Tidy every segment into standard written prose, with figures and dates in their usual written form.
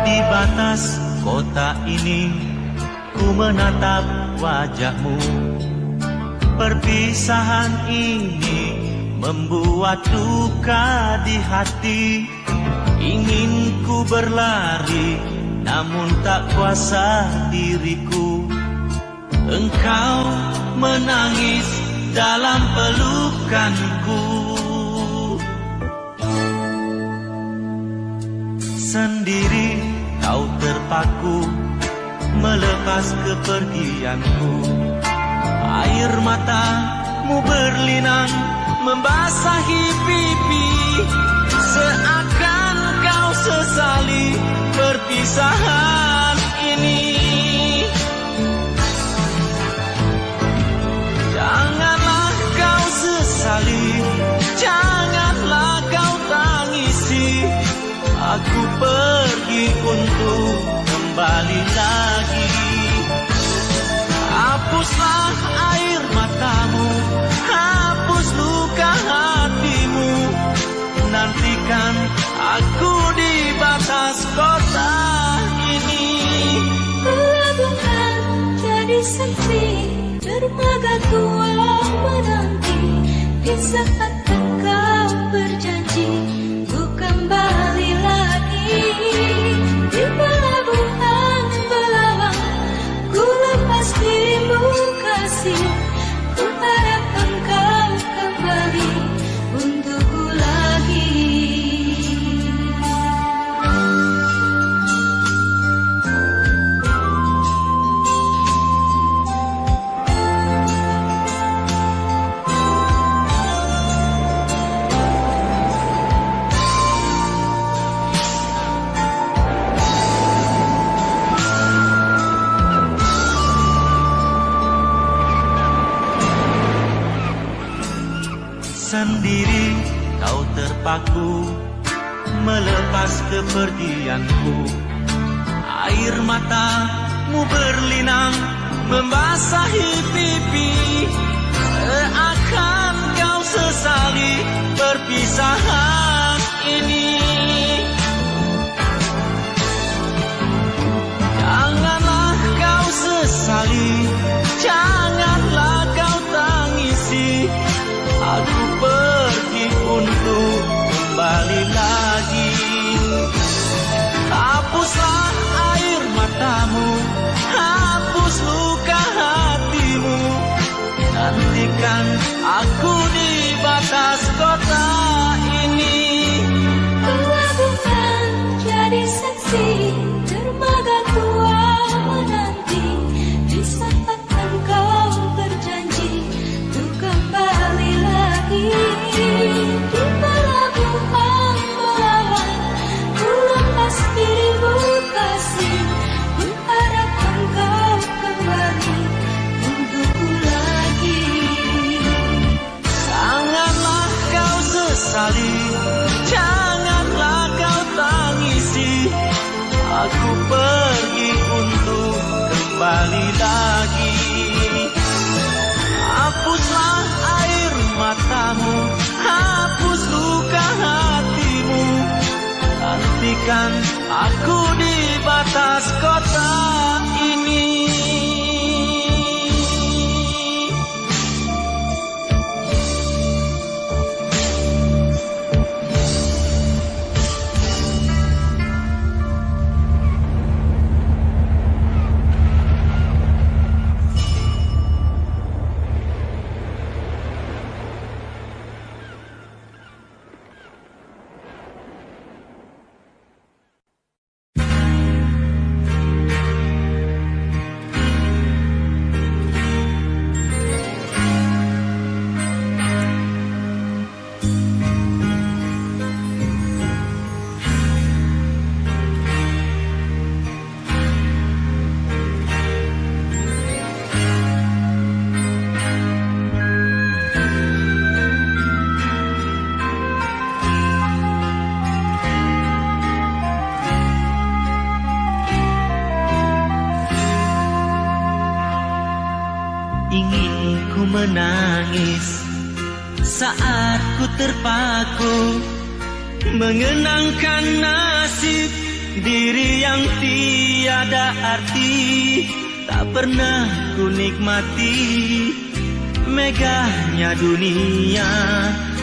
Di batas kota ini ku menatap wajahmu. Perpisahan ini membuat duka di hati. Ingin ku berlari namun tak kuasa diriku. Engkau menangis dalam pelukanku. Sendiri kau terpaku melepas kepergianku. Air matamu berlinang membasahi pipi. Seakan kau sesali perpisahan ini. Janganlah kau sesali, janganlah kau tangisi. Aku pergi untuk kembali lagi. Hapuslah air matamu, hapus luka hatimu. Nantikan aku di batas kota ini. Pelabuhan jadi sepi, dermaga tua menanti. Di saat engkau berjanji ku kembali lagi. Di pelabuhan Belawan ku lepas dirimu kasih. Ku harap engkau kembali untukku lagi. Sendiri kau terpaku melepas kepergianku. Air matamu berlinang membasahi pipi. Seakan kau sesali perpisahan ini. Janganlah kau sesali, janganlah kau tangisi. Aku pergi untuk kembali lagi. Hapuslah air matamu, hapus luka hatimu. Nantikan aku di batas kota ini. Pelabuhan jadi saksi, dermaga tua menanti. Di saat engkau berjanji untuk kembali lagi. Di pelabuhan Belawan ku lepas dirimu kasih. Ku harap engkau kembali untukku lagi. Janganlah kau sesali, janganlah kau tangisi. Aku pergi untuk kembali lagi. Hapuslah air matamu, hapus luka hatimu. Nantikan aku di batas kota ini. Ingin ku menangis saat ku terpaku mengenangkan nasib diri yang tiada arti. Tak pernah ku nikmati megahnya dunia,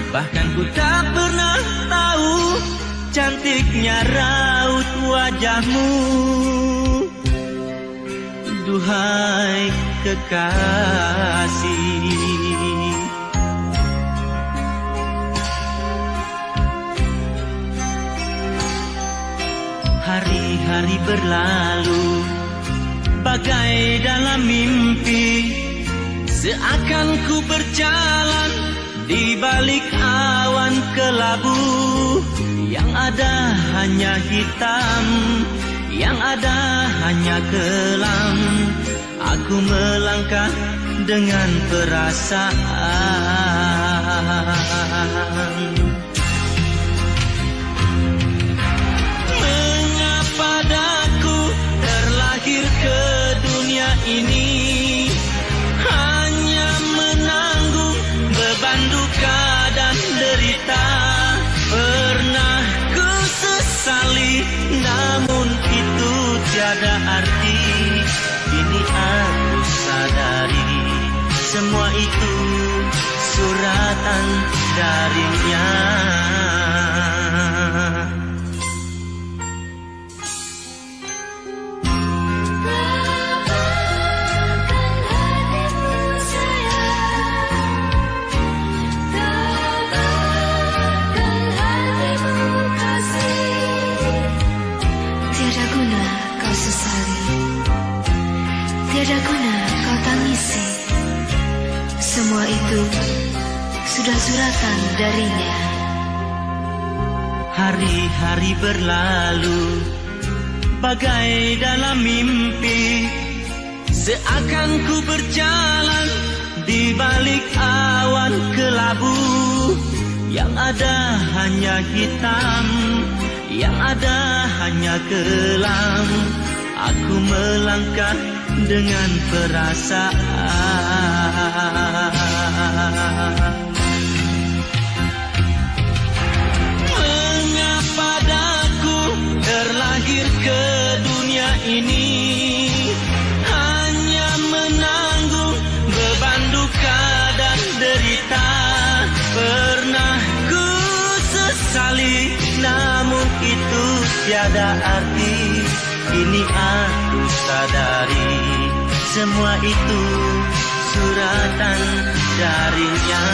bahkan ku tak pernah tahu cantiknya raut wajahmu. Duhai kekasih, hari-hari berlalu bagai dalam mimpi, seakan ku berjalan di balik awan kelabu. Yang ada hanya hitam, yang ada hanya kelam. Aku melangkah dengan perasaan. Mengapa daku terlahir ke dunia ini, hanya menanggung beban duka dan derita. Pernah ku sesali, namun itu tiada arti. Kini aku sadari, semua itu suratan darinya. Tiada guna kau tangisi, semua itu sudah suratan darinya. Hari-hari berlalu bagai dalam mimpi, seakan ku berjalan di balik awan kelabu. Yang ada hanya hitam, yang ada hanya kelam. Aku melangkah dengan perasaan. Mengapa daku terlahir ke dunia ini, hanya menanggung beban duka dan derita. Pernah ku sesali, namun itu tiada arti. Kini aku sadari, semua itu suratan darinya.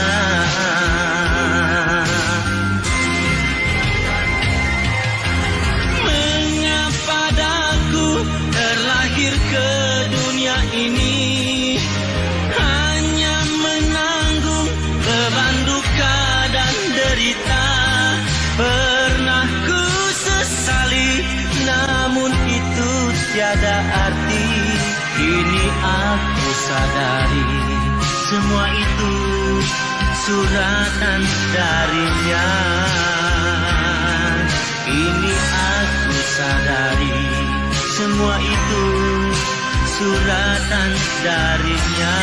Mengapa daku terlahir ke dunia ini, hanya menanggung beban duka dan derita. Pernah ku sesali, namun itu tiada arti. Kini aku sadari, semua itu suratan darinya. Kini aku sadari, semua itu suratan darinya.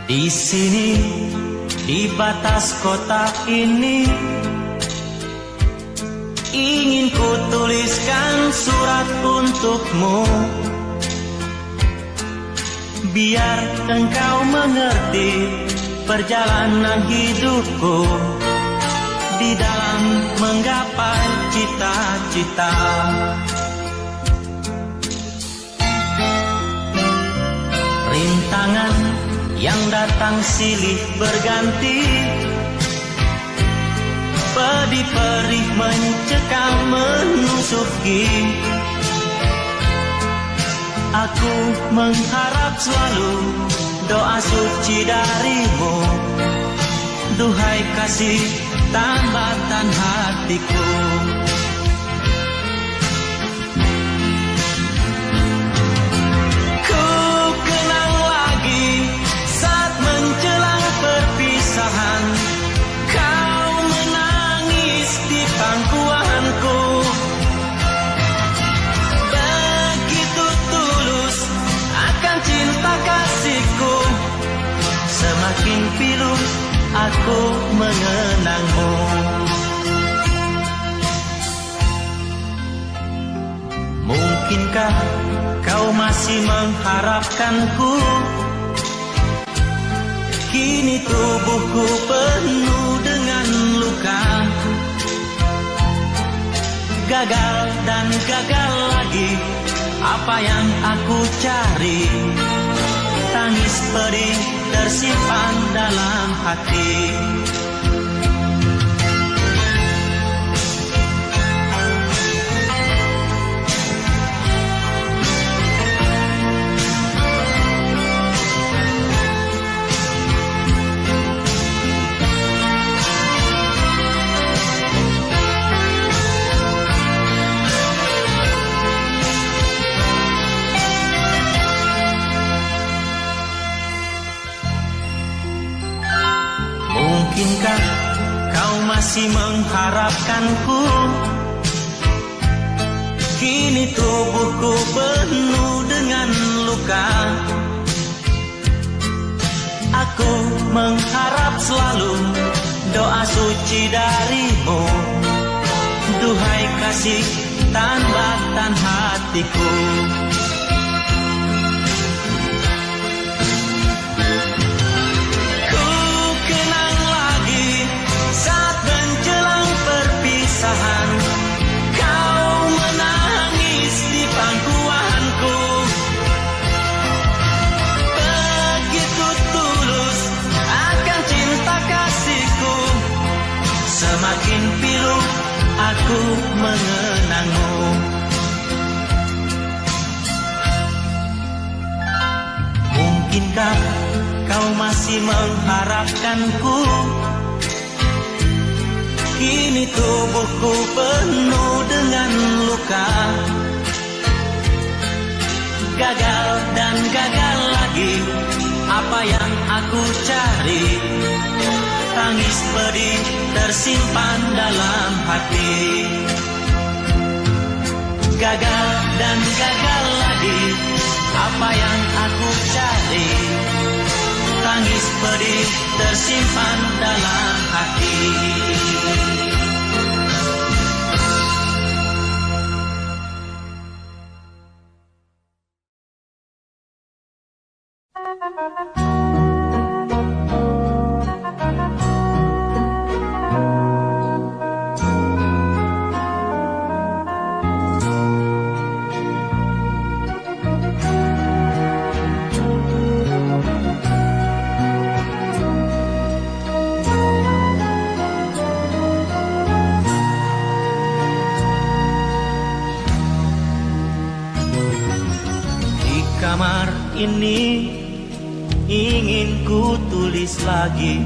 Di sini, di batas kota ini, ingin ku tuliskan surat untukmu, biar engkau mengerti perjalanan hidupku di dalam menggapai cita-cita. Rintangan yang datang silih berganti, pedih perih mencekam menusuki. Aku mengharap selalu doa suci darimu. Duhai kasih tambatan hatiku. Ku kenang lagi saat menjelang perpisahan, kau menangis di pangkuanku. Begitu tulus akan cinta kasihku, semakin pilu aku mengenangmu. Mungkinkah kau masih mengharapkanku? Kini tubuhku penuh dengan luka. Gagal dan gagal lagi, apa yang aku cari? Tangis pedih tersimpan dalam hati. Mungkinkah kau masih mengharapkanku? Kini tubuhku penuh dengan luka. Aku mengharap selalu doa suci darimu. Duhai kasih tambatan hatiku. Kau menangis di pangkuanku. Begitu tulus akan cinta kasihku, semakin pilu aku mengenangmu. Mungkinkah kau masih mengharapkanku? Kini tubuhku penuh dengan luka. Gagal dan gagal lagi, apa yang aku cari? Tangis pedih tersimpan dalam hati. Gagal dan gagal lagi, apa yang aku cari? Tangis pedih tersimpan dalam hati. Kamar ini ingin ku tulis lagi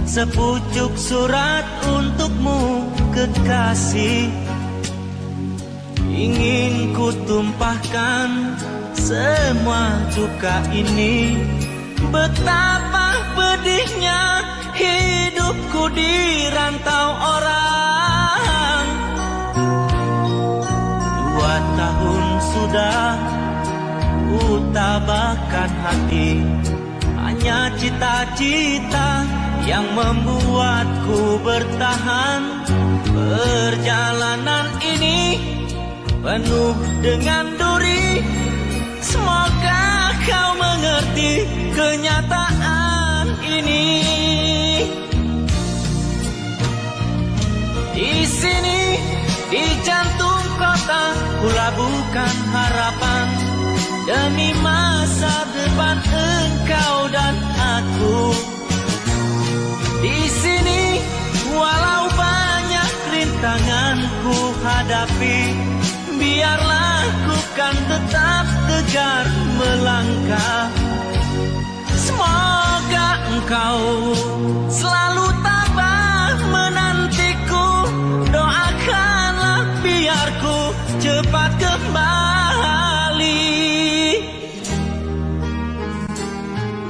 sepucuk surat untukmu kekasih. Ingin ku tumpahkan semua duka ini. Betapa pedihnya hidupku di rantau orang. 2 tahun sudah ku tabahkan hati, hanya cita-cita yang membuatku bertahan. Perjalanan ini penuh dengan duri. Semoga kau mengerti kenyataan ini. Di sini, di jantung kota, ku labuhkan harapan demi masa depan engkau dan aku. Di sini, walau banyak rintangan ku hadapi, biarlah ku kan tetap tegar melangkah. Semoga engkau selalu tabah menantiku. Doakanlah biar ku cepat kembali.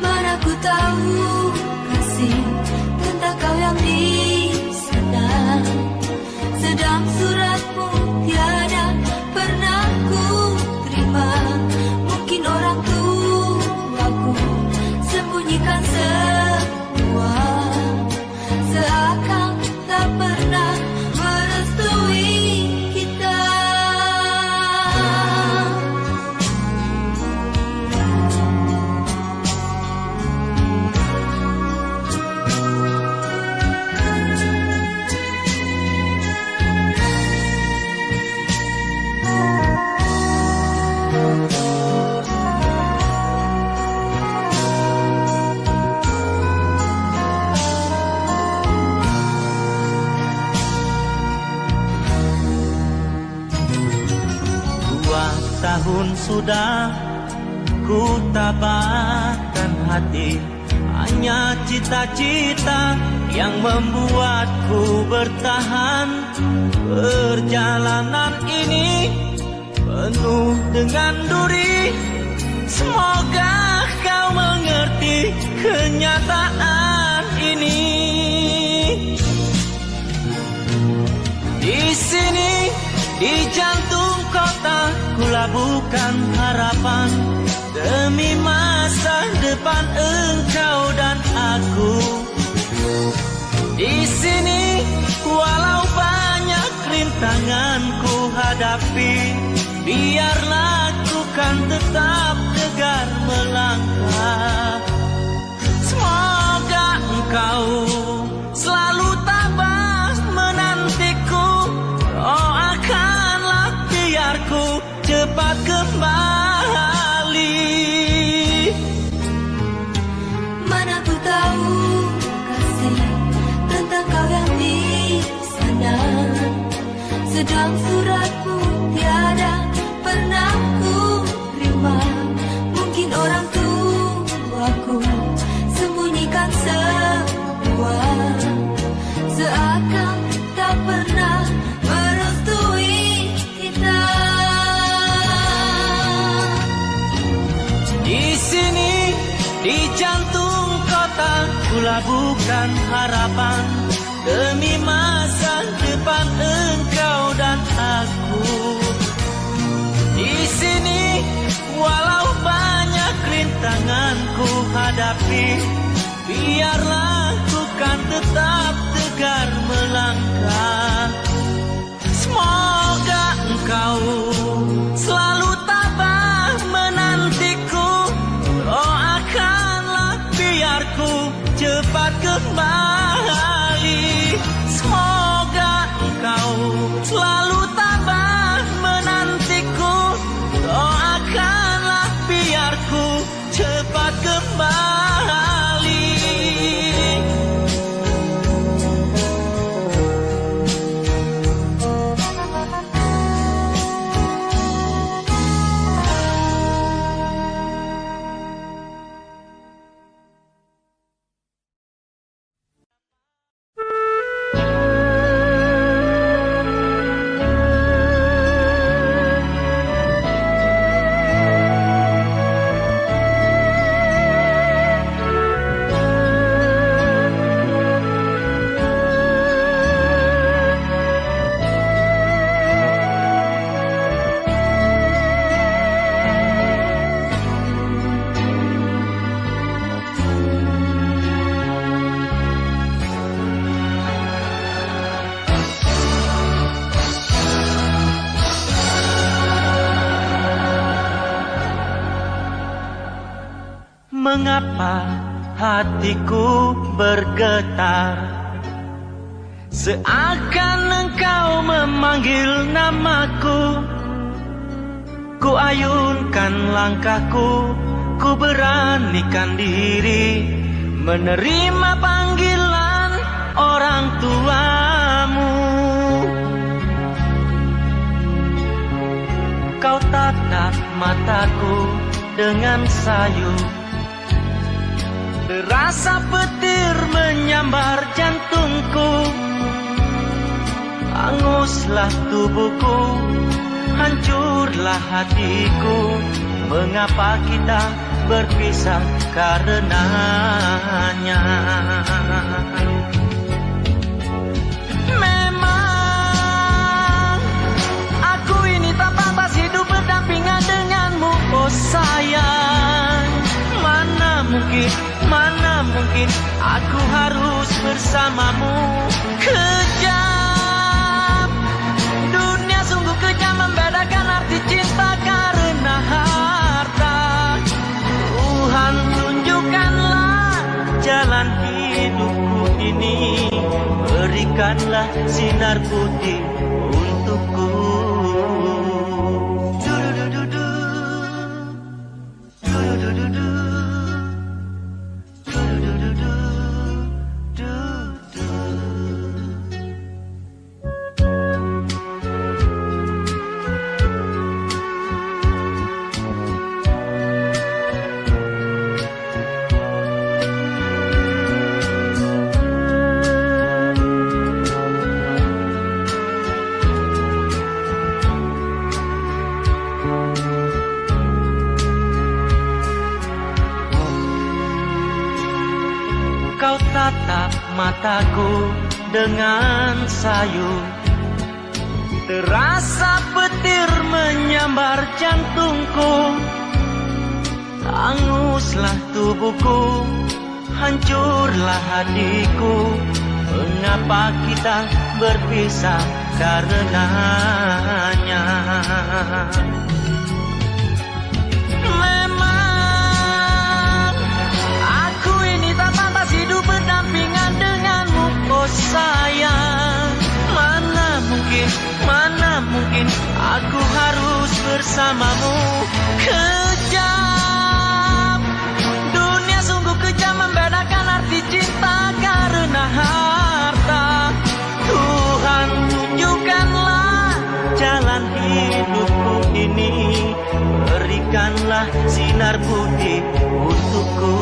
Mana ku tahu kasih tentang kau yang di sana. Sedang suratmu tiada pernah ku terima. Mungkin orang tuaku sembunyikan semua, seakan tak pernah merestui kita. Tahun sudah ku tabahkan hati, hanya cita-cita yang membuatku bertahan. Perjalanan ini penuh dengan duri. Semoga kau mengerti kenyataan ini. Di sini, di jantung kota, ku labuhkan harapan demi masa depan engkau dan aku. Di sini, walau banyak rintangan ku hadapi, biarlah ku kan tetap tegar melangkah. Semoga engkau selalu tabah menantiku. Doakanlah biar ku cepat kembali. Mana ku tahu kasih tentang kau yang di sana. Sedang suratmu tiada pernah ku terima. Mungkin orang tuaku sembunyikan semua, seakan tak pernah merestui kita. Di sini, di jantung kota, ku labuhkan harapan demi masa depan engkau dan aku. Di sini, walau banyak rintangan ku hadapi, biarlah ku kan tetap tegar melangkah. Semoga engkau selalu tabah menantiku. Doakanlah biar ku cepat kembali. Semoga engkau selalu tabah menantiku. Doakanlah biar ku cepat kembali. Mengapa hatiku bergetar, seakan engkau memanggil namaku. Ku ayunkan langkahku, ku beranikan diri menerima panggilan orang tuamu. Kau tatap mataku dengan sayu, Terasa petir menyambar jantungku, hanguslah tubuhku, hancurlah hatiku. Mengapa kita berpisah karenanya? Memang aku ini tak pantas hidup berdampingan denganmu, oh sayang. Mana mungkin aku harus bersamamu. Kejam, dunia sungguh kejam, membedakan arti cinta karena harta. Tuhan tunjukkanlah jalan hidupku ini, berikanlah sinar putih untukku. Kau tatap mataku dengan sayu, terasa petir menyambar jantungku, hanguslah tubuhku, hancurlah hatiku. Mengapa kita berpisah karenanya? Hidup berdampingan denganmu, oh sayang. Mana mungkin aku harus bersamamu. Kejam, dunia sungguh kejam, membedakan arti cinta karena harta. Tuhan tunjukkanlah jalan hidupku ini, berikanlah sinar putih untukku.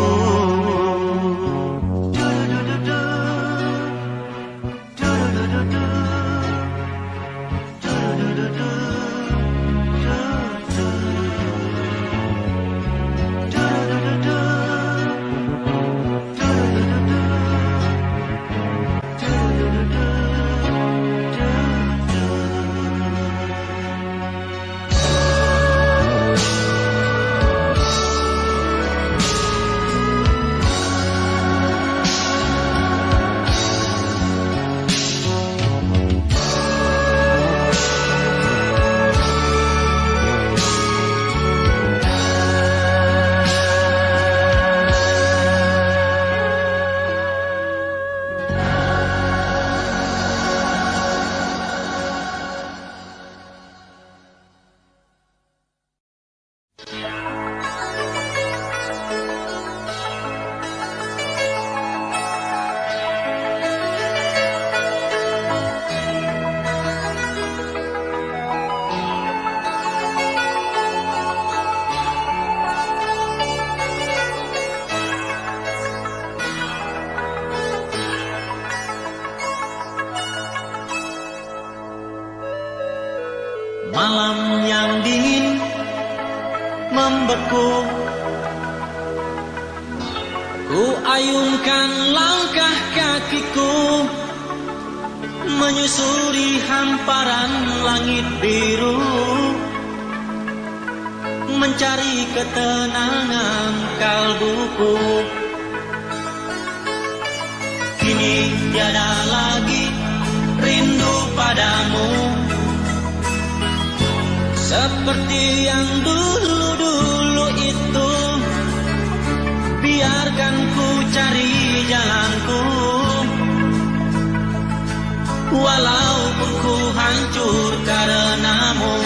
Malam yang dingin membeku, ku ayunkan langkah kakiku, menyusuri hamparan langit biru, mencari ketenangan kalbuku. Kini tiada lagi rindu padamu, seperti yang dulu-dulu itu. Biarkan ku cari jalanku, walaupun ku hancur karenamu.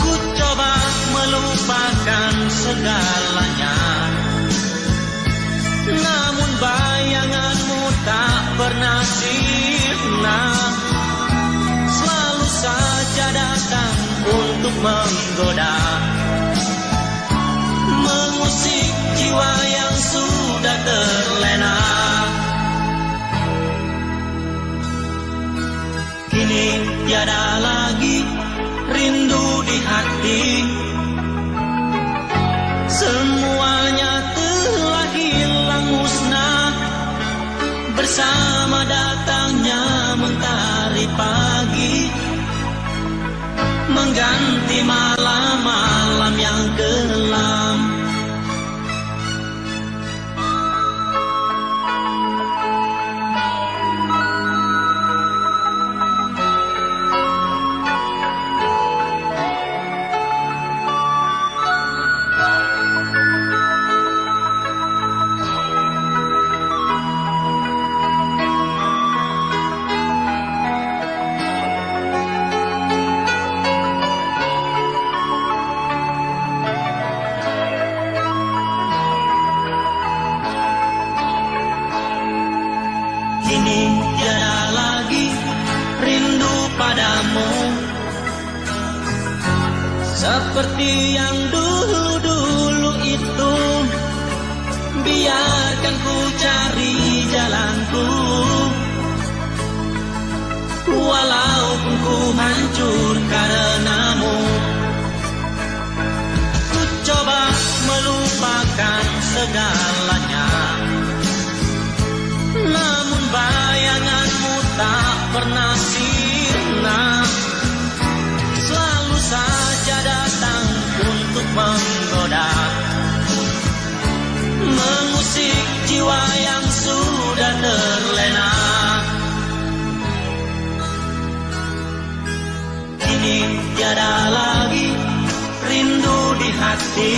Ku coba melupakan segalanya, namun bayanganmu tak pernah sirna, selalu saja datang untuk menggoda, mengusik jiwa yang bersama datangnya mentari pagi, mengganti malam-malam yang kelam. Kini tiada lagi rindu padamu, seperti yang dulu-dulu itu. Biarkan ku cari jalanku, walaupun ku hancur karenamu. Ku coba melupakan segalanya, namun bayanganmu tak pernah sirna. Selalu saja datang untuk menggoda, mengusik jiwa yang sudah terlena. Kini tiada lagi rindu di hati,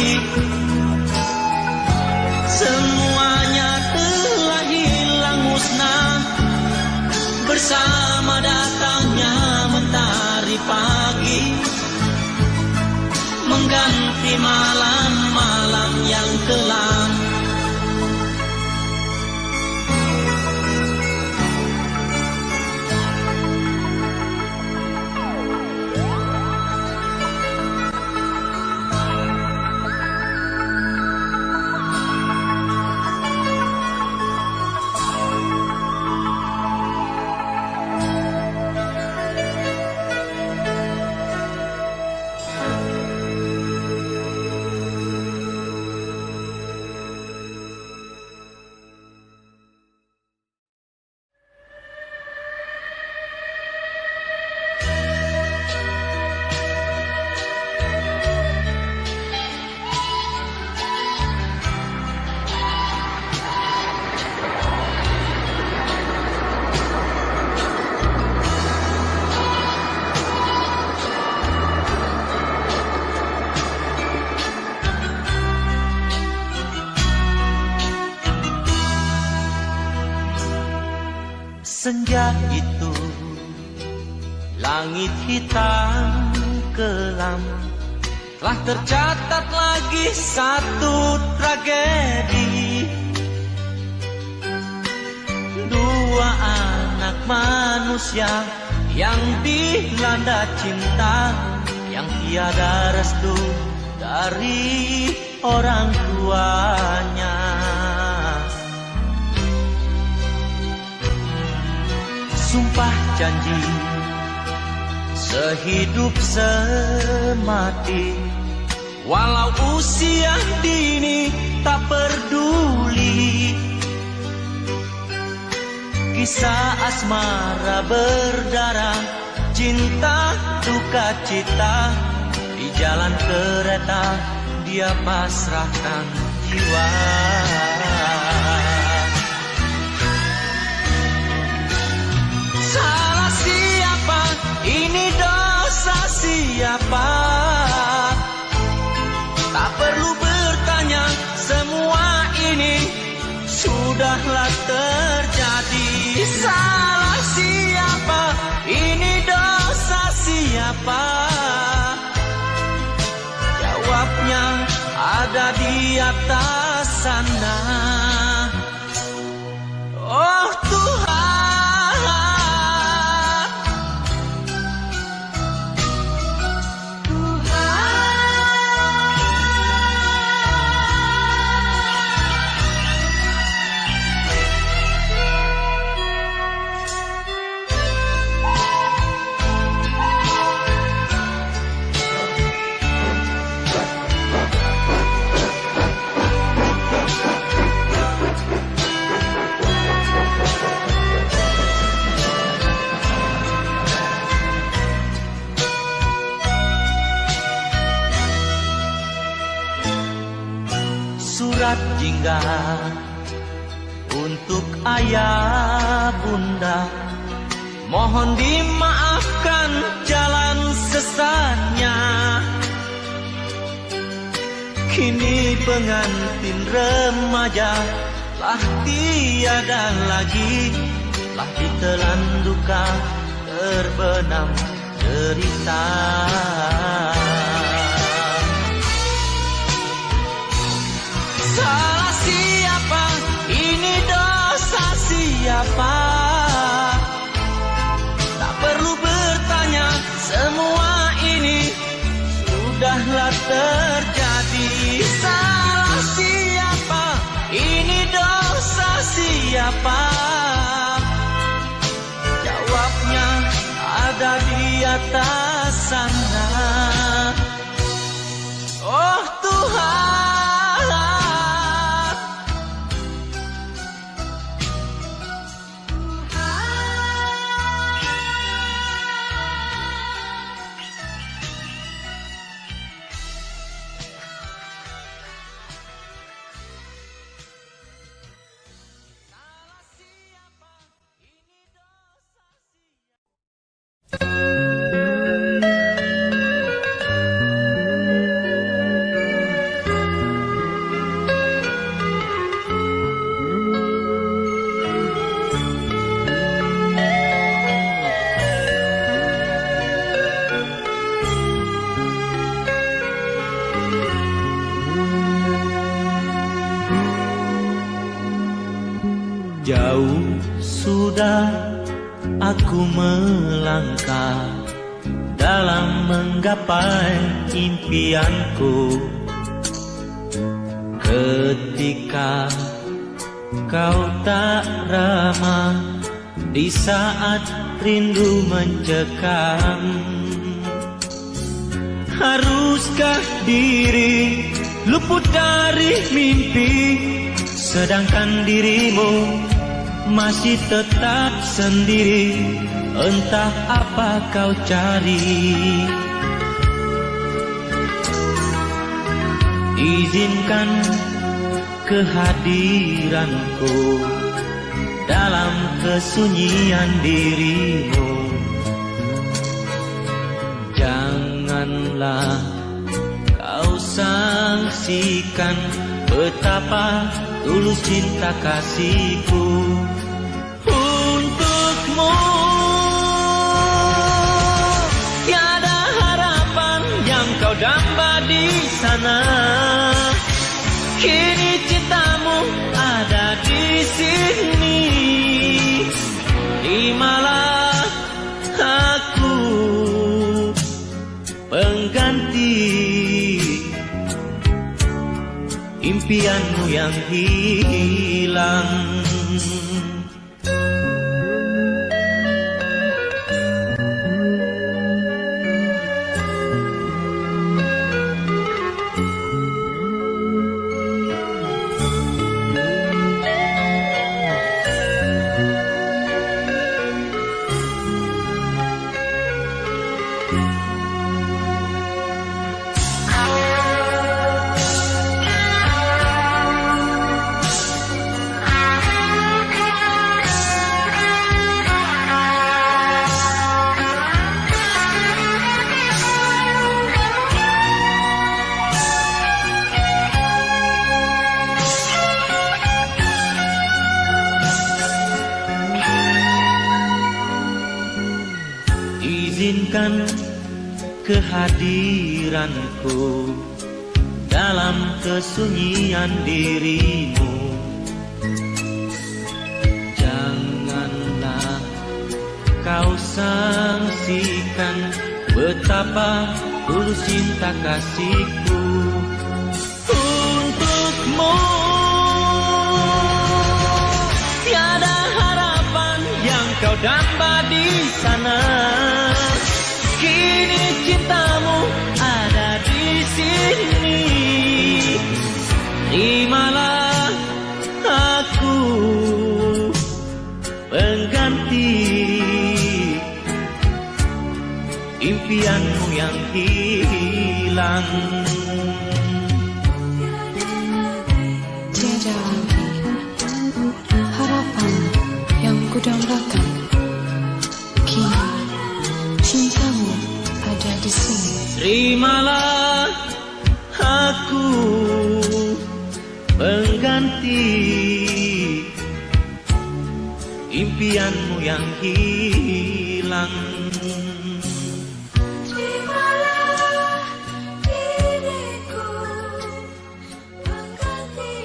semuanya telah hilang musnah bersama datangnya mentari pagi, mengganti malam-malam yang kelam. Senja itu, langit hitam kelam, telah tercatat lagi satu tragedi. Dua anak manusia yang dilanda cinta, yang tiada restu dari orang tuanya. Sumpah janji sehidup semati, walau usia dini tak peduli. Kisah asmara berdarah, cinta duka cita, di jalan kereta dia pasrahkan jiwa. Salah siapa? Ini dosa siapa? Tak perlu bertanya, semua ini sudahlah terjadi. Salah siapa? Ini dosa siapa? Jawabnya ada di atas sana. Oh Tuhan, surat jingga untuk ayah bunda. Mohon dimaafkan jalan sesatnya. Kini pengantin remaja lah tiada lagi, lah ditelan duka terbenam derita. Salah siapa? Ini dosa siapa? Tak perlu bertanya, semua ini sudahlah terjadi. Salah siapa? Ini dosa siapa? Jawabnya ada di atas sana. Oh Tuhan, jauh sudah aku melangkah dalam menggapai impianku. Ketika kau tak ramah di saat rindu mencekam, haruskah diri luput dari mimpi, sedangkan dirimu masih tetap sendiri? Entah apa kau cari. Izinkan kehadiranku dalam kesunyian dirimu. Janganlah kau sangsikan betapa tulus cinta kasihku untukmu. Tiada harapan yang kau damba di sana. Kini cintamu ada di sini. Terimalah aku pengganti impianmu yang hilang. Izinkan kehadiranku dalam kesunyian dirimu. Janganlah kau sangsikan betapa tulus cinta kasihku untukmu. Tiada harapan yang kau damba di sana. Kini cintamu ada di sini. Terimalah aku pengganti impianmu yang hilang. terimalah aku pengganti impianmu yang hilang. Terimalah diriku pengganti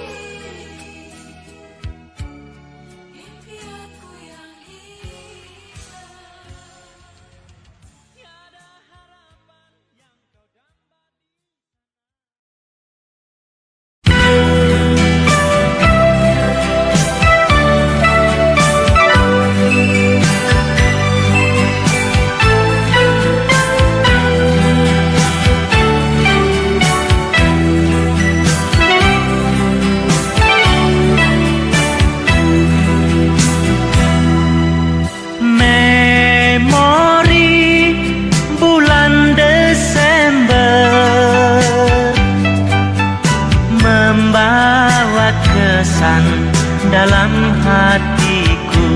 impianku yang hilang. Memori bulan Desember membawa kesan dalam hatiku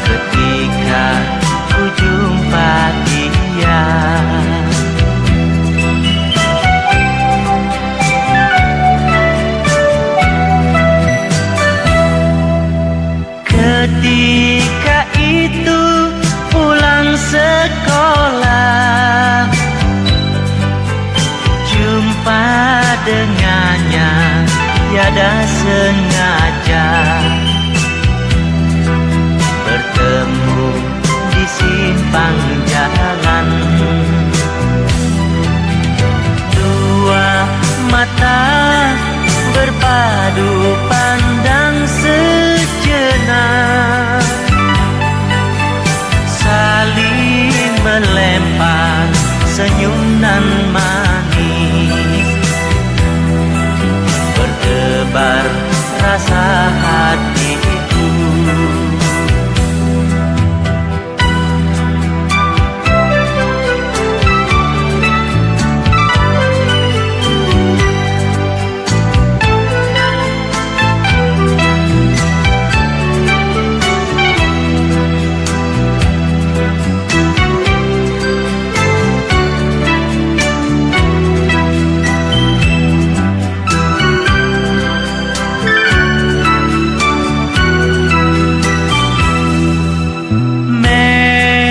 ketika ku jumpa dia. Ketika itu pulang sekolah, jumpa dengannya tiada sengaja, bertemu di simpang jalan. Dua mata berpadu pandang sejenak, saling melempar senyum dan manis, berdebar rasa hatiku.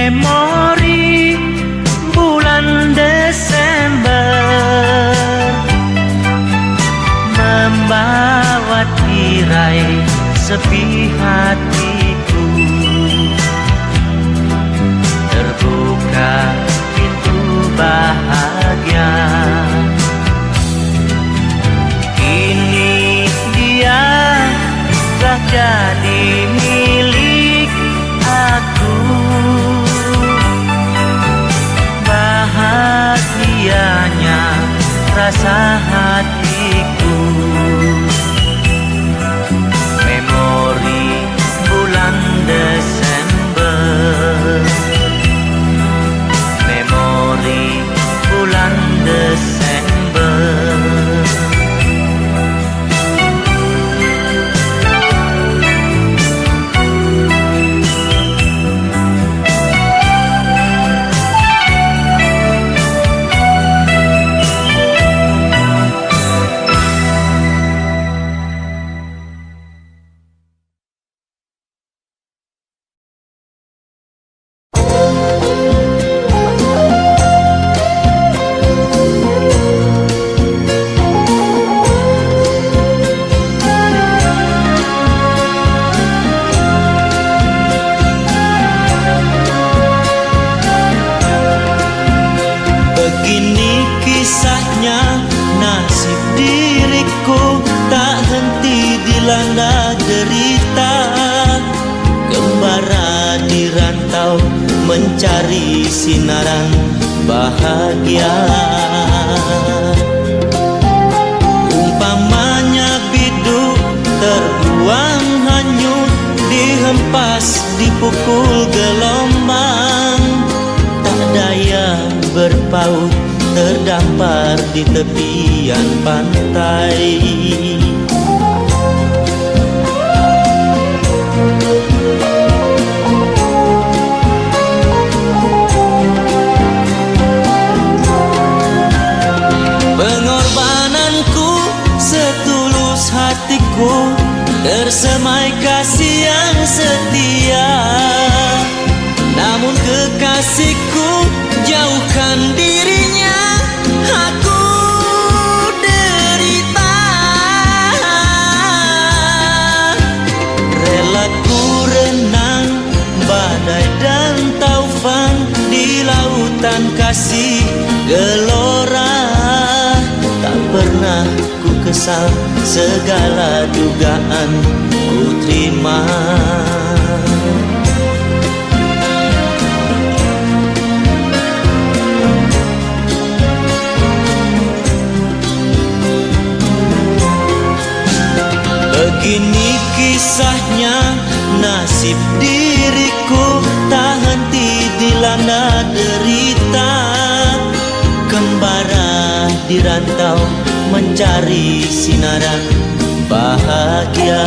Memori bulan Desember membawa tirai sepi hatiku, terbuka pintu bahagia. Kini dia telah jadi milik aku, bahagianya rasa hatiku. Memori bulan Desember, memori bulan Desember. Begini kisahnya nasib diriku, tak henti dilanda derita. Gembara di rantau mencari sinaran bahagia. Umpamanya biduk terbuang hanyut, dihempas dipukul gelombang, tak daya berpaut terdampar di tepian pantai. Bersemai kasih yang setia, namun kekasihku jauhkan dirinya. Aku derita, rela ku renang badai dan taufan di lautan kasih gelora. Tak pernah ku kesal, segala dugaan ku terima. Begini kisahnya nasib diriku, tak henti dilanda derita. Kembara di rantau mencari sinaran bahagia.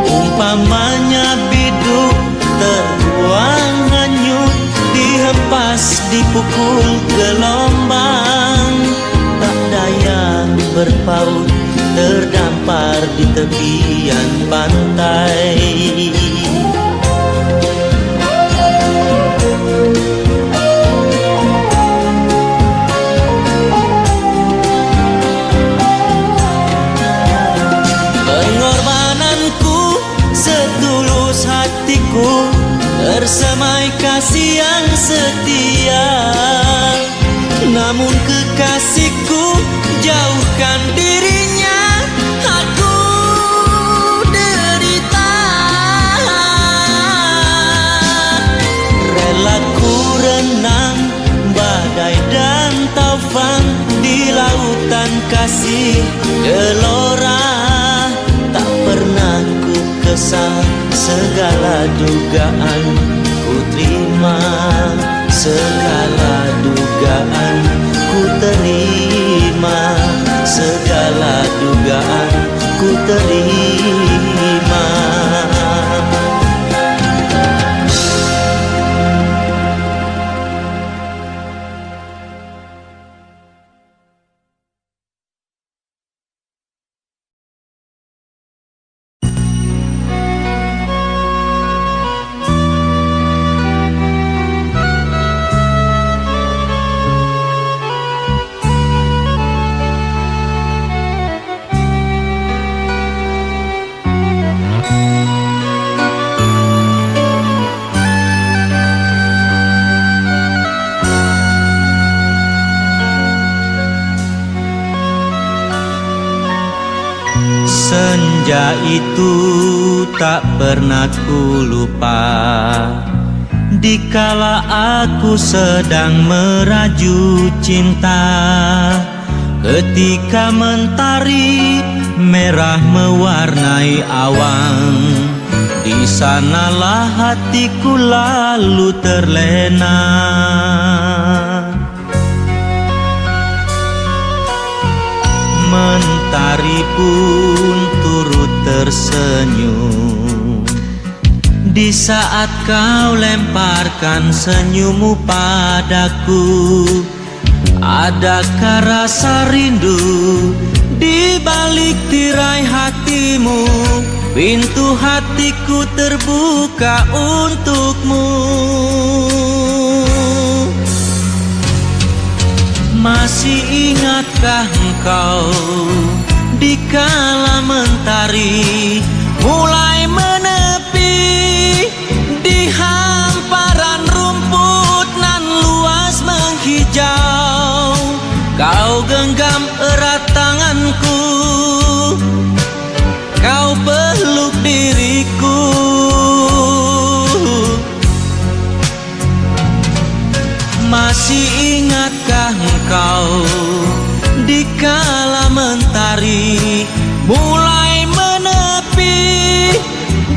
Umpamanya biduk terbuang hanyut, dihempas dipukul gelombang. Tak daya berpaut, terdampar di tepian pantai. Pengorbananku setulus hatiku, bersemai kasih yang setia, namun kekasihku jauhkan dirinya. Aku derita, rela ku renang badai dan taufan di lautan kasih gelora. Tak pernah ku kesal, segala dugaan ku terima. Segala dugaan ku terima, segala dugaan ku terima. Senja itu tak pernah ku lupa, dikala aku sedang meraju cinta. Ketika mentari merah mewarnai awan, di sanalah hatiku lalu terlena. Mentari pun turut tersenyum di saat kau lemparkan senyummu padaku. Adakah rasa rindu di balik tirai hatimu? Pintu hatiku terbuka untukmu. Masih ingatkah engkau dikala mentari mulai menepi di hamparan rumput nan luas menghijau? Kau genggam erat tanganku, kau peluk diriku. Masih ingatkah engkau dikala mentari mulai menepi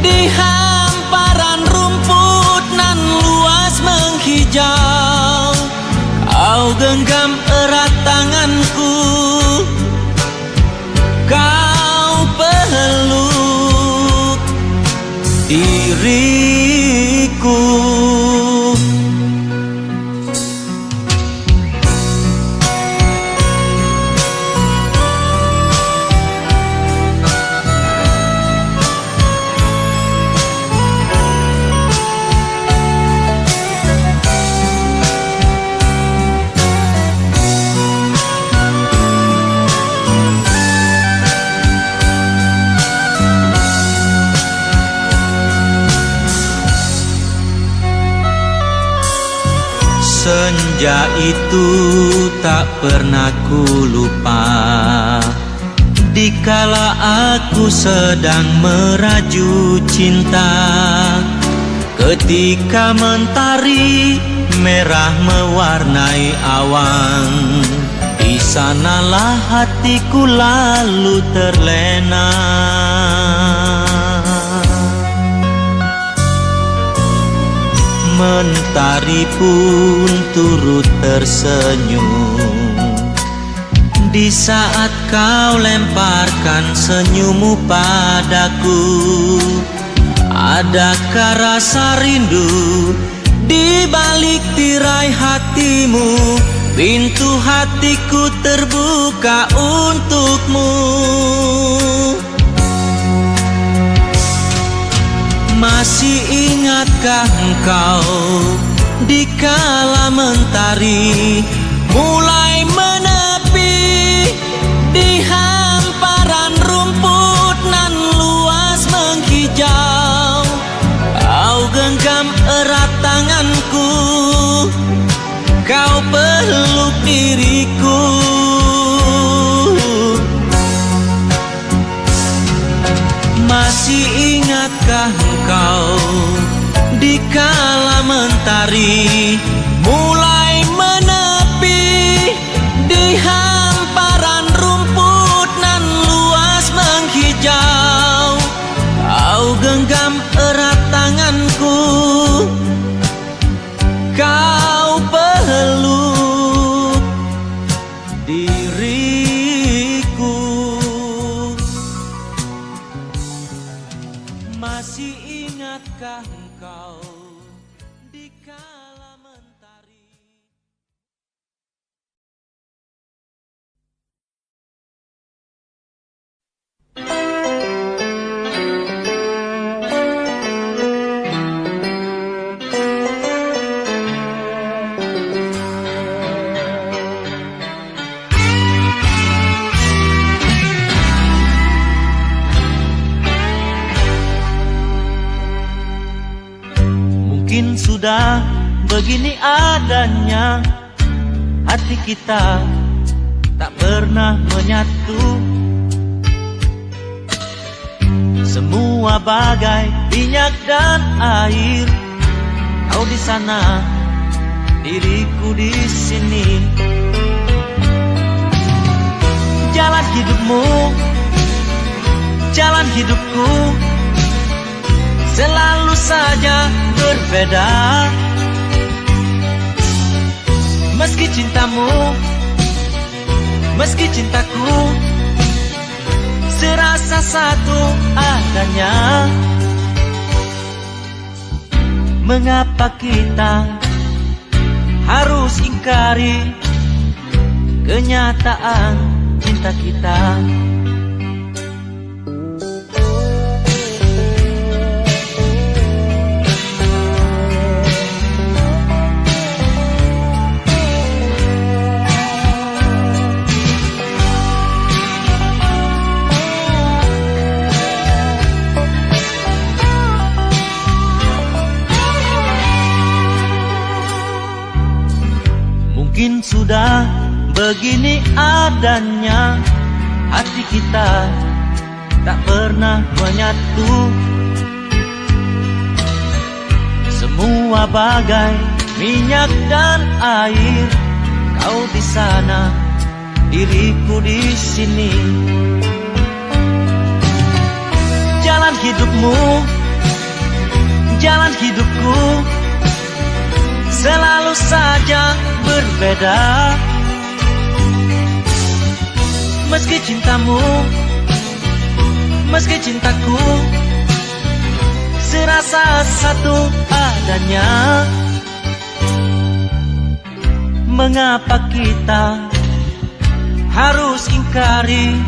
di hamparan rumput nan luas menghijau? Kau genggam erat tanganku, kau peluk diriku. Senja itu tak pernah ku lupa, dikala aku sedang meraju cinta. Ketika mentari merah mewarnai awan, di sanalah hatiku lalu terlena. Mentari pun turut tersenyum di saat kau lemparkan senyummu padaku. Adakah rasa rindu di balik tirai hatimu? Pintu hatiku terbuka untukmu. Masih ingatkah engkau dikala mentari mulai menepi di hamparan rumput nan luas menghijau? Kau genggam erat tanganku, kau peluk diriku. Masih ingatkah engkau dikala mentari mulai menepi di hamparan rumput nan luas menghijau? Kau genggam erat tanganku, kau peluk diriku. Masih ingatkah engkau dikala mentari? Mungkin sudah begini adanya, hati kita tak pernah menyatu. Semua bagai minyak dan air, kau di sana, diriku di sini. Jalan hidupmu, jalan hidupku, selalu saja berbeda. Meski cintamu, meski cintaku, serasa satu adanya. Mengapa kita harus ingkari kenyataan cinta kita? Mungkin sudah begini adanya, hati kita tak pernah menyatu. Semua bagai minyak dan air, kau di sana, diriku di sini. Jalan hidupmu, jalan hidupku, selalu saja berbeda. Meski cintamu, meski cintaku, serasa satu adanya. Mengapa kita harus ingkari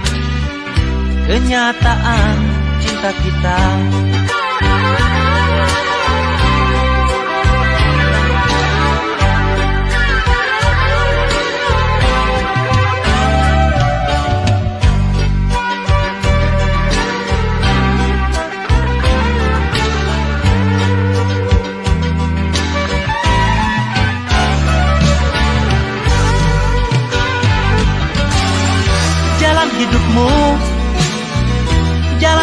kenyataan cinta kita?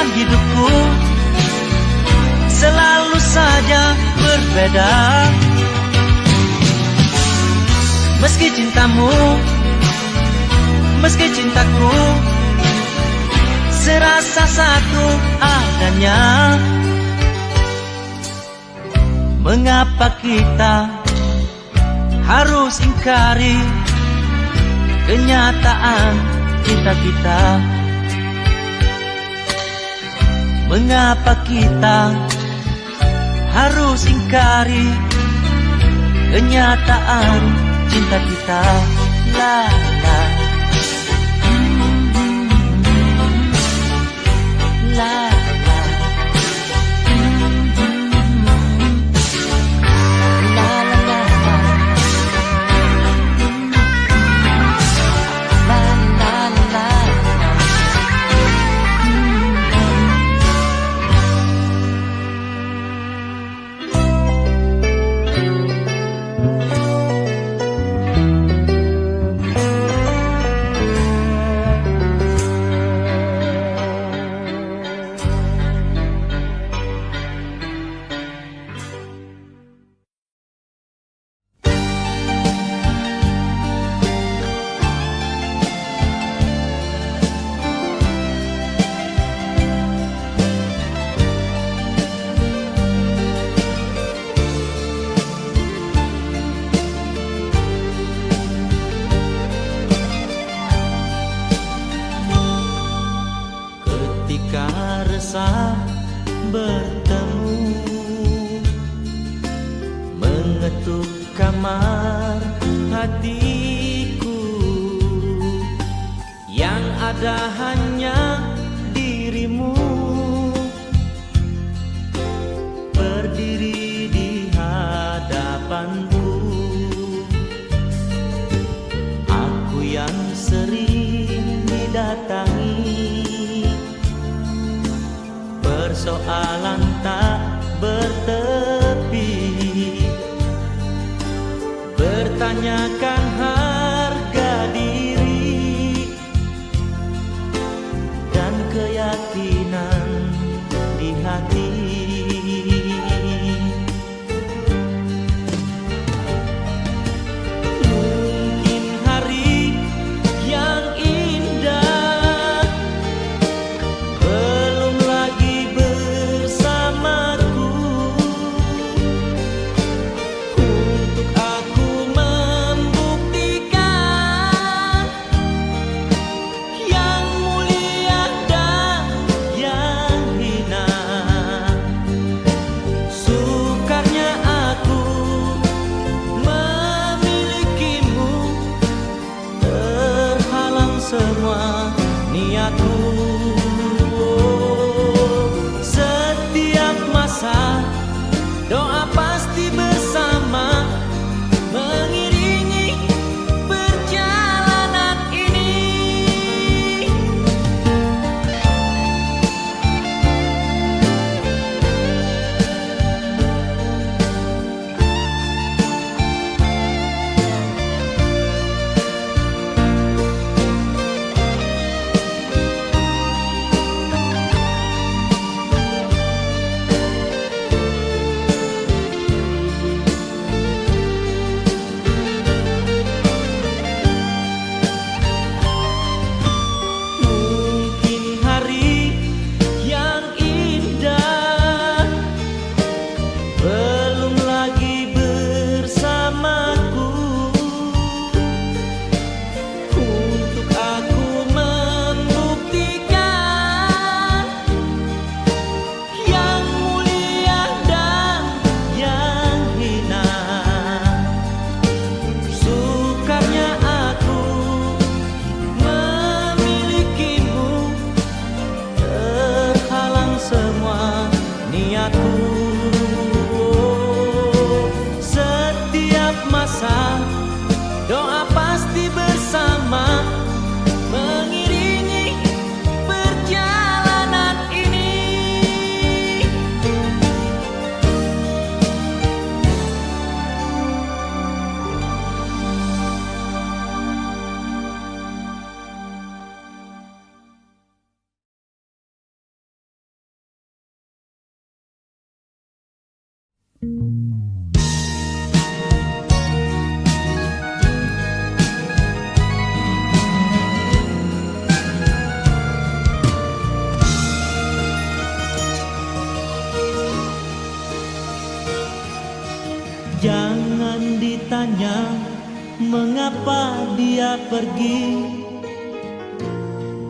dalam hidupku selalu saja berbeda. Meski cintamu, meski cintaku serasa satu adanya. Mengapa kita harus ingkari kenyataan cinta kita? Mengapa kita harus ingkari kenyataan cinta kita? La la la la la la la resah bertemu, mengetuk kamar hatiku, yang ada hanya dirimu berdiri di hadapanku. Aku yang sering didatangi persoalan tak bertepi, bertanyakan harga diri dan keyakinan di hati. Mungkin hari yang indah belum lagi bersamaku, untuk aku membuktikan yang mulia dan yang hina. Jangan ditanya mengapa dia pergi.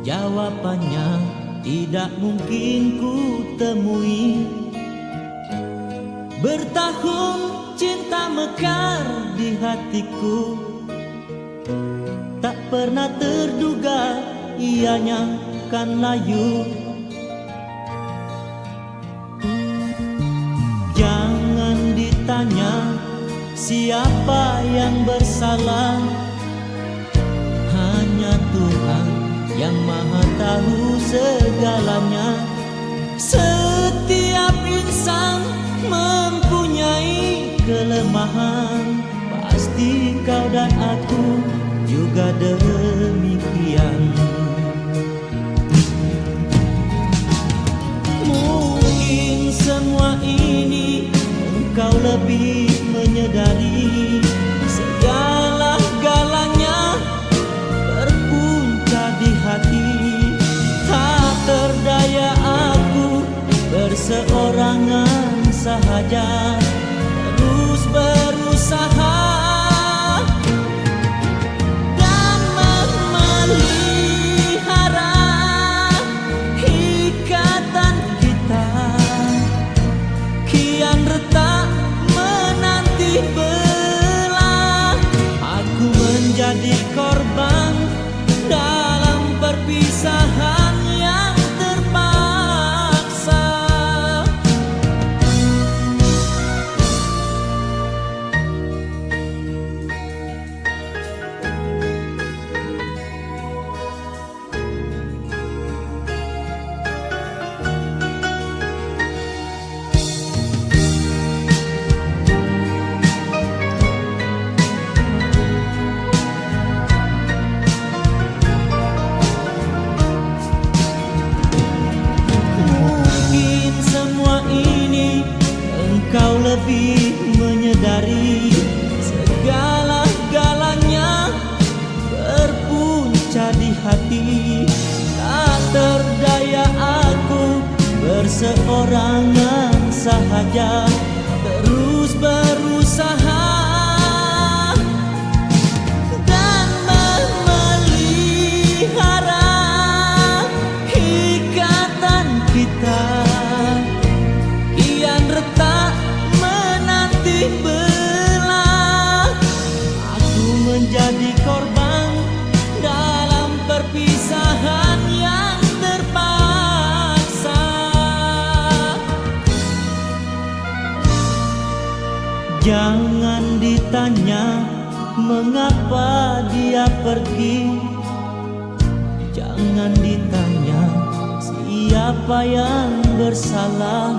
Jawabannya tidak mungkin ku temui. Bertahun cinta mekar di hatiku, tak pernah terduga ianya kan layu. Jangan ditanya siapa yang bersalah, hanya Tuhan yang maha tahu segalanya. Setiap insan mempunyai kelemahan, pasti kau dan aku juga demikian. Mungkin semua ini engkau lebih menyadari, segala-galanya berpunca di hati. Tak berdaya aku berseorangan sahaja, terus berusaha dan memelihara ikatan kita. Kian retak menanti belah, aku menjadi korban dalam perpisahan yang terpaksa. Mungkin semua ini engkau lebih menyadari, segala-galanya berpunca di hati. Tak terdaya aku berseorangan sahaja, terus berusaha dan memelihara ikatan kita. Kian retak menanti belah, aku menjadi korban dalam perpisahan yang terpaksa. Jangan ditanya mengapa dia pergi. Jangan ditanya siapa yang bersalah,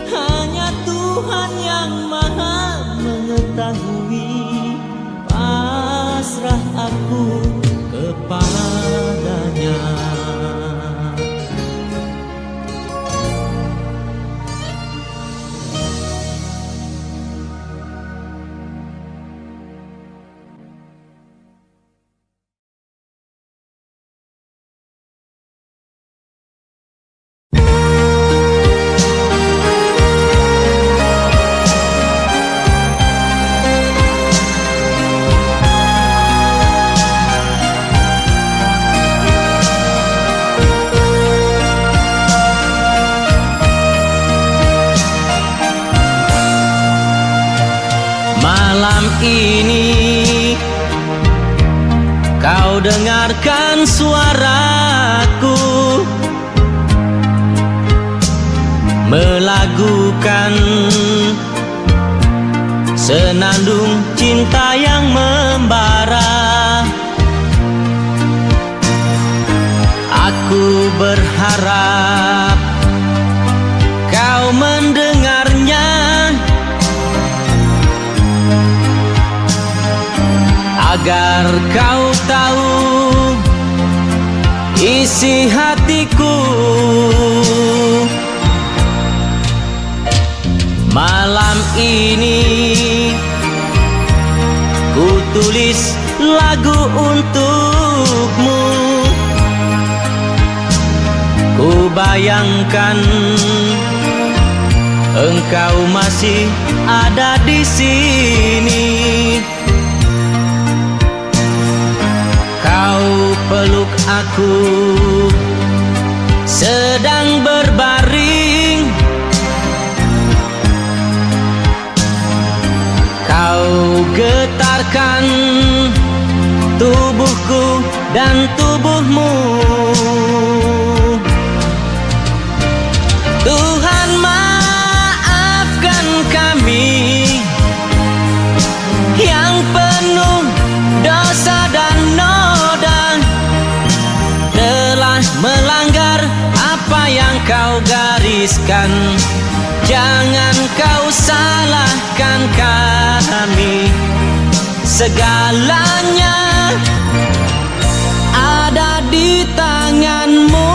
hanya Tuhan yang maha mengetahui. Pasrah aku kepadanya. Malam ini kau dengarkan suaraku melagukan senandung cinta yang membara. Aku berharap kau mendengarnya, agar kau tahu isi hatiku. ini ku tulis lagu untukmu. Ku bayangkan engkau masih ada di sini. Kau peluk aku sedang berbaring. Kau getarkan tubuhku dan tubuhmu. Tuhan maafkan kami yang penuh dosa dan noda, telah melanggar apa yang kau gariskan. Jangan kau salahkan kami, segalanya ada di tanganmu.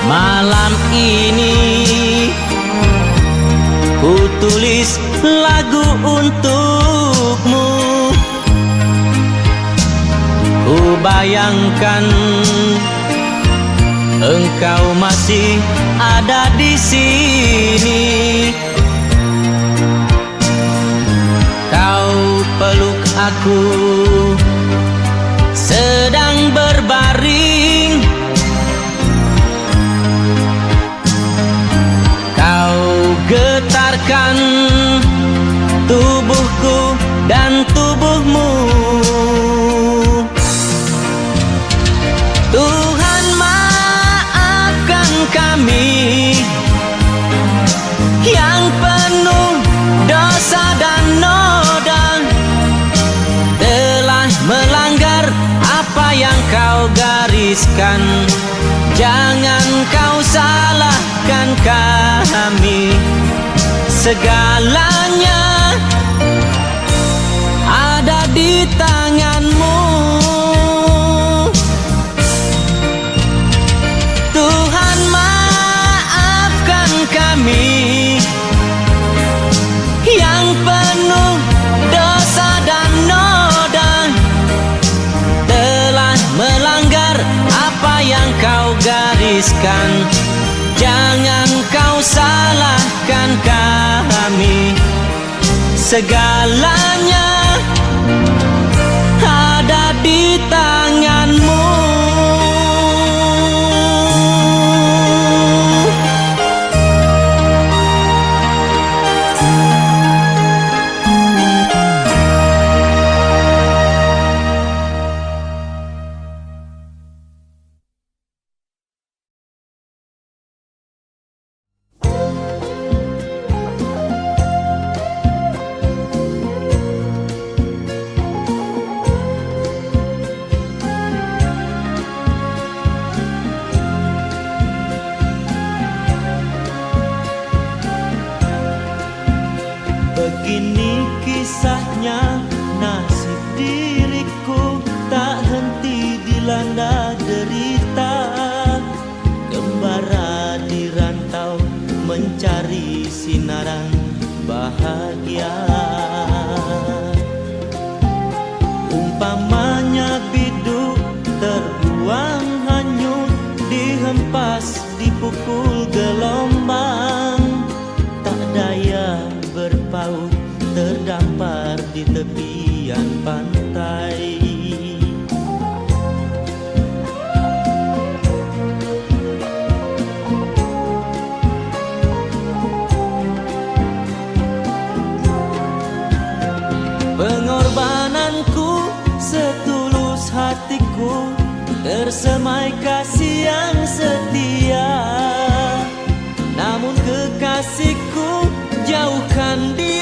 Malam ini ku tulis lagu untukmu. Ku bayangkan engkau masih ada di sini. Kau peluk aku sedang berbaring. Getarkan tubuhku dan tubuhmu. Tuhan maafkan kami yang penuh dosa dan noda, telah melanggar apa yang kau gariskan. Jangan kau salahkan kami, segalanya ada di tanganmu. Tuhan maafkan kami yang penuh dosa dan noda, telah melanggar apa yang kau gariskan. Jangan kau salahkan kami, segalanya ada di tanganmu. Begini kisahnya, nasib diriku tak henti dilanda derita. Gembara di rantau mencari sinaran bahagia. Umpamanya biduk terbuang hanyut, dihempas dipukul gelombang. Tak daya berpaut terdampar di tepian pantai. bersemai kasih yang setia. Namun kekasihku jauhkan dia.